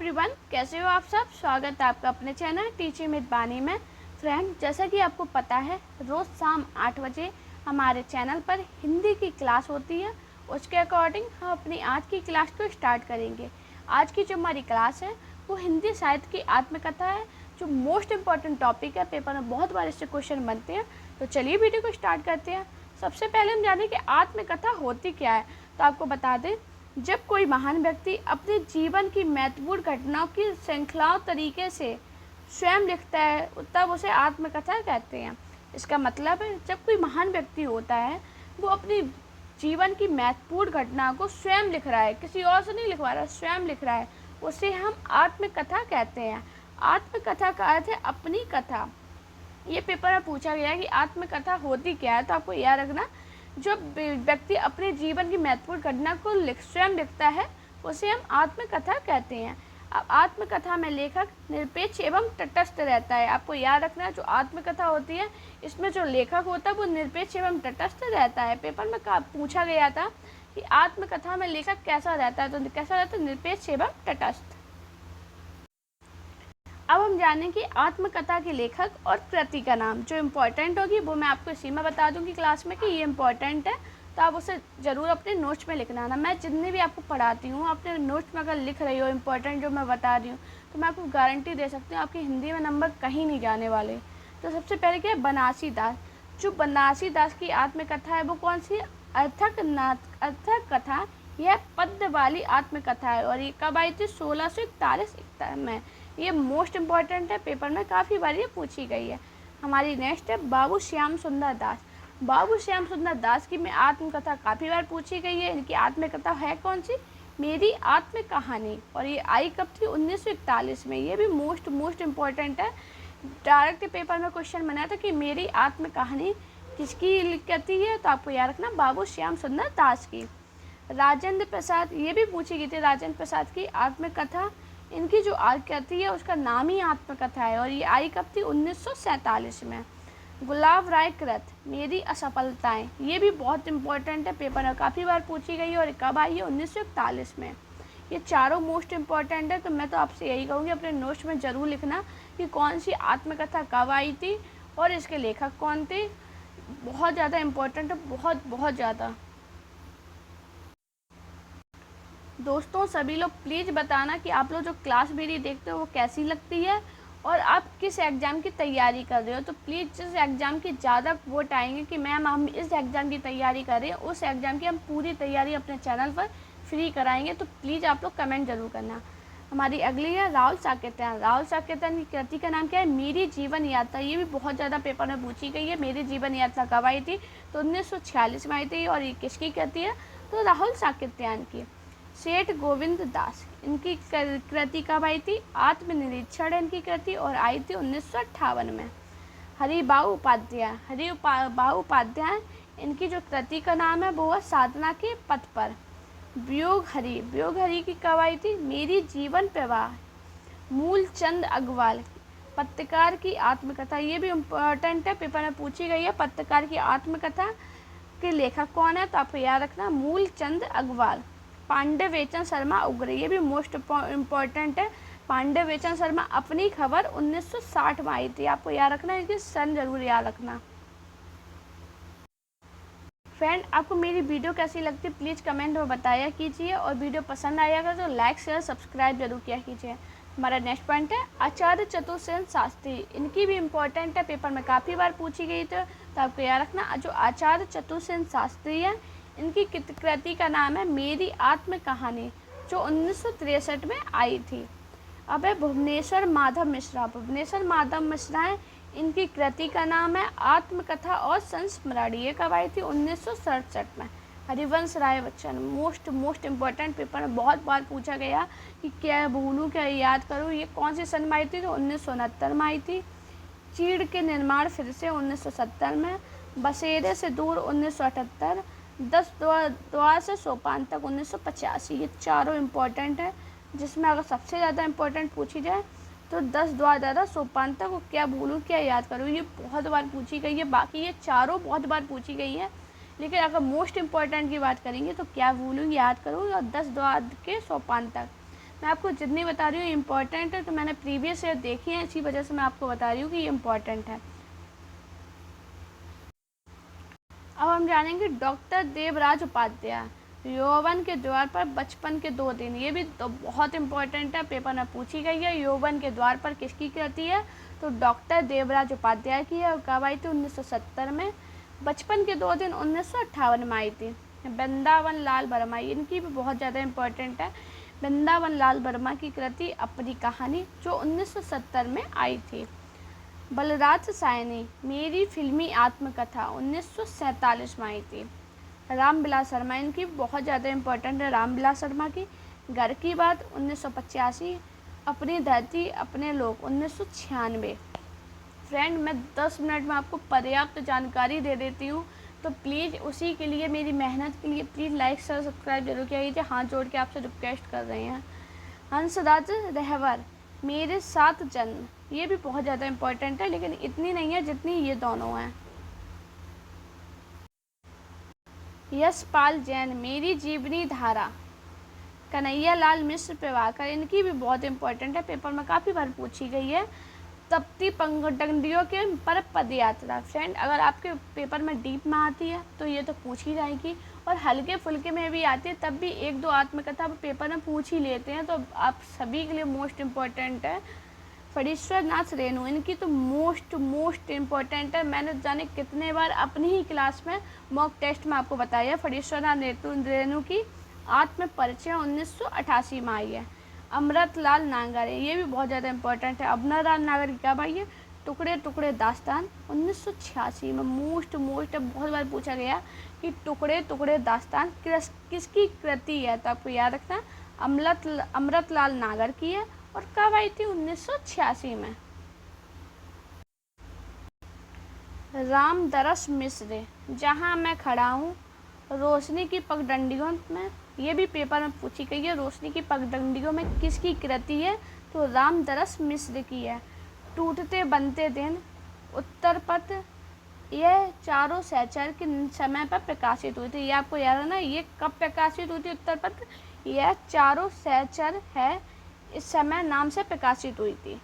Everyone, कैसे हो आप सब। स्वागत है आपका अपने चैनल टीचिंग विद बानी में। फ्रेंड, जैसा कि आपको पता है, रोज़ शाम 8 बजे हमारे चैनल पर हिंदी की क्लास होती है। उसके अकॉर्डिंग हम अपनी आज की क्लास को स्टार्ट करेंगे। आज की जो हमारी क्लास है वो हिंदी साहित्य की आत्मकथा है, जो मोस्ट इम्पॉर्टेंट टॉपिक है। पेपर में बहुत बार इससे क्वेश्चन बनते हैं। तो चलिए वीडियो को स्टार्ट करते हैं। सबसे पहले हम जानें कि आत्मकथा होती क्या है। तो आपको बता दें, जब कोई महान व्यक्ति अपने जीवन की महत्वपूर्ण घटनाओं की श्रृंखलाओं तरीके से स्वयं लिखता है, तब उसे आत्मकथा कहते हैं। इसका मतलब है, जब कोई महान व्यक्ति होता है, वो अपनी जीवन की महत्वपूर्ण घटनाओं को स्वयं लिख रहा है, किसी और से नहीं लिखवा रहा है, स्वयं लिख रहा है, उसे हम आत्मकथा कहते हैं। आत्मकथा का अर्थ है अपनी कथा। ये पेपर में पूछा गया है कि आत्मकथा होती क्या है। तो आपको याद रखना, जो व्यक्ति अपने जीवन की महत्वपूर्ण घटना को स्वयं लिखता है, उसे हम आत्मकथा कहते हैं। अब आत्मकथा में लेखक निरपेक्ष एवं तटस्थ रहता है। आपको याद रखना है, जो आत्मकथा होती है, इसमें जो लेखक होता है वो निरपेक्ष एवं तटस्थ रहता है। पेपर में पूछा गया था कि आत्मकथा में लेखक कैसा रहता है, तो कैसा रहता है, निरपेक्ष एवं तटस्थ। अब हम जानें कि आत्मकथा के लेखक और कृति का नाम। जो इम्पोर्टेंट होगी वो मैं आपको इसी में बता दूंगी क्लास में कि ये इम्पोर्टेंट है, तो आप उसे ज़रूर अपने नोट्स में लिखना ना। मैं जितने भी आपको पढ़ाती हूँ, अपने नोट्स में अगर लिख रही हो इम्पोर्टेंट जो मैं बता रही हूँ, तो मैं आपको गारंटी दे सकती हूँ आपकी हिंदी में नंबर कहीं नहीं जाने वाले। तो सबसे पहले क्या है, बनारसी दास। जो बनारसी दास की आत्मकथा है वो कौन सी, अर्थक कथा। यह पद्य वाली आत्मकथा है और ये कब आई थी, 1641 में। ये मोस्ट इम्पॉर्टेंट है, पेपर में काफ़ी बार ये पूछी गई है। हमारी नेक्स्ट है बाबू श्याम सुंदर दास। बाबू श्याम सुंदर दास की में आत्मकथा काफ़ी बार पूछी गई है। इनकी आत्मकथा है कौन सी, मेरी आत्म कहानी, और ये आई कब थी, 1941 में। ये भी मोस्ट इम्पॉर्टेंट है। डायरेक्ट पेपर में क्वेश्चन बना था कि मेरी आत्म कहानी किसकी कहती है, तो आपको याद रखना बाबू श्याम सुंदर दास की। राजेंद्र प्रसाद, ये भी पूछी गई थी, राजेंद्र प्रसाद की आत्मकथा। इनकी जो कृति है उसका नाम ही आत्मकथा है और ये आई कब थी, 1947 में। गुलाब राय कृत, मेरी असफलताएं, ये भी बहुत इंपॉर्टेंट है, पेपर में काफ़ी बार पूछी गई है और कब आई है, 1941 में। ये चारों मोस्ट इम्पॉर्टेंट है। तो मैं तो आपसे यही कहूँगी, अपने नोट्स में ज़रूर लिखना कि कौन सी आत्मकथा कब आई थी और इसके लेखक कौन थे। बहुत ज़्यादा इम्पोर्टेंट है, बहुत ज़्यादा। दोस्तों, सभी लोग प्लीज़ बताना कि आप लोग जो क्लास मेरी देखते हो वो कैसी लगती है और आप किस एग्ज़ाम की तैयारी कर रहे हो। तो प्लीज़ जिस एग्ज़ाम की ज़्यादा वोट आएंगे कि मैम हम इस एग्ज़ाम की तैयारी कर रहे हैं, उस एग्ज़ाम की हम पूरी तैयारी अपने चैनल पर फ्री कराएंगे। तो प्लीज़ आप लोग कमेंट ज़रूर करना। हमारी अगली है राहुल साकेतियान। राहुल साकेतियान की कृति का नाम क्या है, मेरी जीवन यात्रा। ये भी बहुत ज़्यादा पेपर में पूछी गई है। मेरी जीवन यात्रा कब आई थी, तो 1946 में आई थी और ये किसकी कृति है, तो राहुल साकेतियान की। सेठ गोविंद दास, इनकी कृति कब आई थी, आत्मनिरीक्षण इनकी कृति और आई थी 1958 में। हरिबाऊ उपाध्याय, हरिबाऊ उपाध्याय, इनकी जो कृति का नाम है वो है साधना के पथ पर। वियोग हरि की कब आई थी, मेरी जीवन प्रवाह। मूलचंद अग्रवाल, पत्रकार की आत्मकथा। ये भी इम्पोर्टेंट है, पेपर में पूछी गई है। पत्रकार की आत्मकथा के लेखक कौन है, तो आपको याद रखना मूलचंद अग्रवाल। पांडवेचन शर्मा उग्र, ये भी मोस्ट इम्पॉर्टेंट है। पांडवेचन शर्मा अपनी खबर 1960 में आई थी। आपको याद रखना है, इसकी सन जरूर याद रखना। फ्रेंड, आपको मेरी वीडियो कैसी लगती है प्लीज़ कमेंट में बताया कीजिए और वीडियो पसंद आएगा तो लाइक शेयर सब्सक्राइब जरूर किया कीजिए। हमारा नेक्स्ट पॉइंट है आचार्य चतुर्सेन शास्त्री। इनकी भी इम्पोर्टेंट है, पेपर में काफ़ी बार पूछी गई थी। तो आपको याद रखना, जो आचार्य चतुर्सेन शास्त्री है, इनकी कृति का नाम है मेरी आत्म कहानी, जो 1963 में आई थी। अब है भुवनेश्वर माधव मिश्रा। भुवनेश्वर माधव मिश्रा है, इनकी कृति का नाम है आत्मकथा और संस्मरणीय। ये कब आई थी, 1967 में। Harivansh Rai Bachchan, most important, paper में बहुत बार पूछा गया कि क्या भूलूँ क्या याद करूँ। ये कौन सी सन में आई थी, तो 1969 में आई थी। चीड़ के निर्माण फिर से 1970 में। बसेरे से दूर 1978। 10 द्वार से सोपान तक 1985। ये चारों इम्पोर्टेंट है, जिसमें अगर सबसे ज़्यादा इम्पोर्टेंट पूछी जाए तो 10 द्वार दादा सोपान तक, वो क्या भूलूँ क्या याद करूँ, ये बहुत बार पूछी गई है। बाकी ये चारों बहुत बार पूछी गई है, लेकिन अगर मोस्ट इम्पॉर्टेंट की बात करेंगे तो क्या भूलूँ याद करूँ और 10 द्वार के सोपान तक। मैं आपको जितनी बता रही हूँ इम्पॉर्टेंट है, तो मैंने प्रीवियस ईयर देखी है, इसी वजह से मैं आपको बता रही हूँ कि ये इम्पॉर्टेंट है। अब हम जानेंगे डॉक्टर देवराज उपाध्याय, यौवन के द्वार पर बचपन के 2 दिन। ये भी तो बहुत इम्पोर्टेंट है, पेपर में पूछी गई है। यौवन के द्वार पर किसकी कृति है? तो डॉक्टर देवराज उपाध्याय की है, और कब आई थी? 1970 में। बचपन के 2 दिन 1958 में आई थी। वृंदावन लाल वर्मा, इनकी भी बहुत ज़्यादा इम्पोर्टेंट है। वृंदावन लाल वर्मा की कृति अपनी कहानी, जो 1970 में आई थी। बलराज सायनी, मेरी फिल्मी आत्मकथा, 1947 में आई थी। रामविलास शर्मा, इनकी बहुत ज़्यादा इम्पोर्टेंट है। रामविलास शर्मा की घर की बात 1985, अपनी धरती अपने लोग 1996। फ्रेंड, मैं 10 मिनट में आपको पर्याप्त जानकारी दे देती हूँ, तो प्लीज़ उसी के लिए, मेरी मेहनत के लिए प्लीज़ लाइक शेयर सब्सक्राइब जरूर किया कीजिए। हाथ जोड़ के आपसे रिक्वेस्ट कर रहे हैं। हंसराज रहवर, मेरे साथ जन्म, ये भी बहुत ज़्यादा इम्पोर्टेंट है, लेकिन इतनी नहीं है जितनी ये दोनों हैं। यशपाल जैन, मेरी जीवनी धारा। कन्हैया लाल मिश्र प्रभाकर, इनकी भी बहुत इम्पोर्टेंट है, पेपर में काफ़ी बार पूछी गई है। तप्ती पगडंडियों के पर पद यात्रा। फ्रेंड, अगर आपके पेपर में डीप में आती है तो ये तो पूछ ही जाएगी, और हल्के फुल्के में भी आती है तब भी 1-2 आत्मकथा पेपर में पूछ ही लेते हैं, तो आप सभी के लिए मोस्ट इम्पोर्टेंट है। फणीश्वर नाथ रेणु, इनकी तो मोस्ट इम्पोर्टेंट है। मैंने जाने कितने बार अपनी ही क्लास में मॉक टेस्ट में आपको बताया। फणीश्वर नाथ रेणु की आत्म परिचय 1988 में आई है। अमृतलाल नागर, ये भी बहुत ज़्यादा इम्पोर्टेंट है। अमृतलाल नागर की कब आई है? टुकड़े टुकड़े दास्तान, 1986 में। मोस्ट बहुत बार पूछा गया कि टुकड़े टुकड़े दास्तान किसकी कृति है, तो आपको याद रखना अमृतलाल नागर की है, और कब आई थी? 1986 में। रामदरस मिश्र, जहाँ मैं खड़ा हूँ, रोशनी की पगडंडियों में, ये भी पेपर में पूछी गई है। रोशनी की पगडंडियों में किसकी कृति है? तो रामदरस मिश्र की है। टूटते बनते दिन, उत्तर पथ, यह चारों सहचर के समय पर प्रकाशित हुई थी। ये आपको याद है ना, ये कब प्रकाशित हुई थी? उत्तर पथ, यह चारों सहचर है, इस समय नाम से प्रकाशित हुई थी।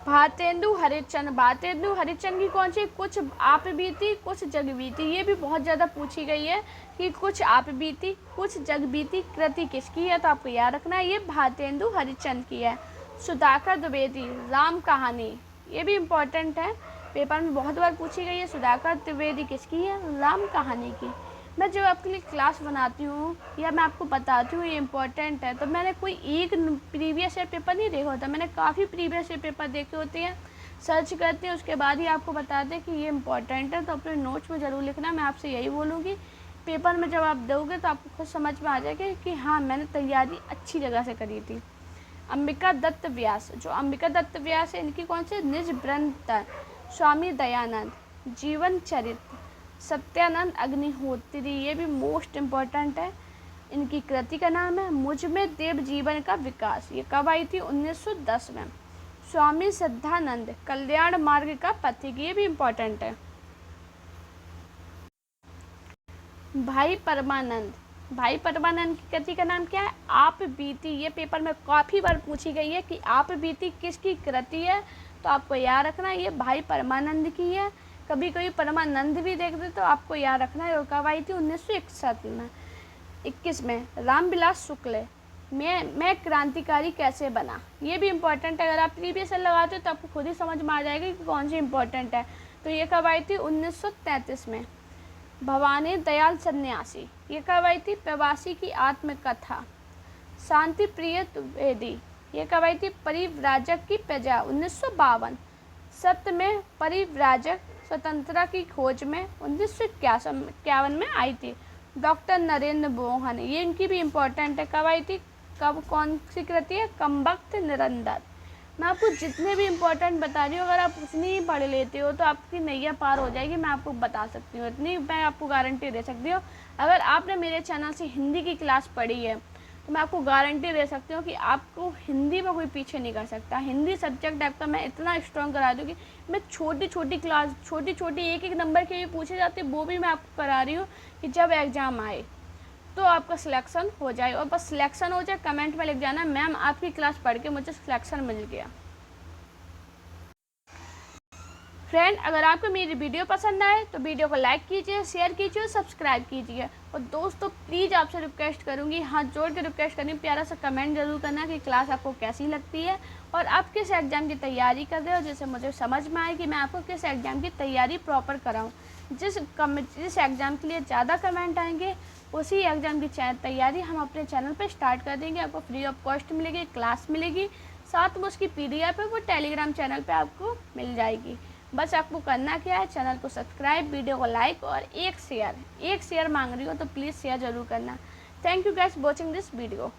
भारतेंदु हरिश्चंद्र की कौन सी? कुछ आप बीती कुछ जग बीती। ये भी बहुत ज़्यादा पूछी गई है कि कुछ आप बीती कुछ जग बीती कृति किसकी है, तो आपको याद रखना है ये भारतेंदु हरिश्चंद्र की है। सुधाकर द्विवेदी, राम कहानी, ये भी इम्पोर्टेंट है, पेपर में बहुत बार पूछी गई है। सुधाकर द्विवेदी किसकी है? राम कहानी की। मैं जब आपके लिए क्लास बनाती हूँ या मैं आपको बताती हूँ ये इम्पोर्टेंट है, तो मैंने कोई एक प्रीवियस ईयर पेपर नहीं देखा होता, मैंने काफ़ी प्रीवियस ईयर पेपर देखे होते हैं, सर्च करते हैं, उसके बाद ही आपको बताते हैं कि ये इम्पोर्टेंट है। तो अपने नोट्स में ज़रूर लिखना। मैं आपसे यही बोलूँगी, पेपर में जब आप दोगे तो आपको खुद समझ में आ जाएगा कि हाँ, मैंने तैयारी अच्छी जगह से करी थी। अंबिका दत्त व्यास, जो अंबिका दत्त व्यास है, इनकी कौन सी? निज ग्रंथ स्वामी दयानंद, जीवन चरित्र, सत्यानंद अग्निहोत्री, ये भी मोस्ट इम्पोर्टेंट है। इनकी कृति का नाम है मुझ में देव जीवन का विकास। ये कब आई थी? 1910 में। स्वामी सिद्धानंद, कल्याण मार्ग का पथिक, ये भी इम्पोर्टेंट है। भाई परमानंद की कृति का नाम क्या है? आप बीती। ये पेपर में काफ़ी बार पूछी गई है कि आप बीती किसकी कृति है, तो आपको याद रखना है ये भाई परमानंद की है। कभी कभी परमानंद भी देख दे तो आपको याद रखना है। और कब आई थी? 1921 में। रामविलास शुक्ल, मैं क्रांतिकारी कैसे बना, ये भी इम्पोर्टेंट है। अगर आप प्रीवियस ईयर लगाते हो तो आपको खुद ही समझ में आ जाएगा कि कौन सी इम्पोर्टेंट है। तो ये कब आई थी? 1933 में। भवानी दयाल सन्यासी, ये कब आई थी? प्रवासी की आत्मकथा। शांति प्रिय द्विवेदी, ये कब आई थी? परिव्राजक की प्रजा, 1952। सत्य में परिव्राजक, स्वतंत्रता की खोज में, 1951 में आई थी। डॉक्टर नरेंद्र मोहन, ये इनकी भी इम्पोर्टेंट है। कब आई थी? कब, कौन सी कृति है? कमबख्त निरंतर। मैं आपको जितने भी इम्पोर्टेंट बता रही हूँ, अगर आप उतनी ही पढ़ लेते हो तो आपकी नैया पार हो जाएगी। मैं आपको बता सकती हूँ, इतनी मैं आपको गारंटी दे सकती हूँ। अगर आपने मेरे चैनल से हिंदी की क्लास पढ़ी है तो मैं आपको गारंटी दे सकती हूँ कि आपको हिंदी में कोई पीछे नहीं कर सकता। हिंदी सब्जेक्ट आपका मैं इतना स्ट्रॉन्ग करा दूँ कि मैं छोटी क्लास, छोटी एक नंबर के भी पूछे जाते, वो भी मैं आपको करा रही हूँ कि जब एग्ज़ाम आए तो आपका सिलेक्शन हो जाए। और बस सिलेक्शन हो जाए, कमेंट में लिख जाना मैम आपकी क्लास पढ़ के मुझे सिलेक्शन मिल गया। फ्रेंड, अगर आपको मेरी वीडियो पसंद आए तो वीडियो को लाइक कीजिए, शेयर कीजिए और सब्सक्राइब कीजिए। और दोस्तों प्लीज़ आपसे रिक्वेस्ट करूँगी, हाथ जोड़ के रिक्वेस्ट करूँगी, प्यारा सा कमेंट जरूर करना कि क्लास आपको कैसी लगती है और आप किस एग्ज़ाम की तैयारी कर रहे हो, जिससे मुझे समझ में आए कि मैं आपको किस एग्ज़ाम की तैयारी प्रॉपर कराऊँ। जिस एग्ज़ाम के लिए ज़्यादा कमेंट आएंगे उसी एग्ज़ाम की तैयारी हम अपने चैनल पर स्टार्ट कर देंगे। आपको फ्री ऑफ कॉस्ट मिलेगी, क्लास मिलेगी, साथ में उसकी PDF है वो टेलीग्राम चैनल पे आपको मिल जाएगी। बस आपको करना क्या है, चैनल को सब्सक्राइब, वीडियो को लाइक और एक शेयर मांग रही हो तो प्लीज़ शेयर ज़रूर करना। Thank you guys watching this video.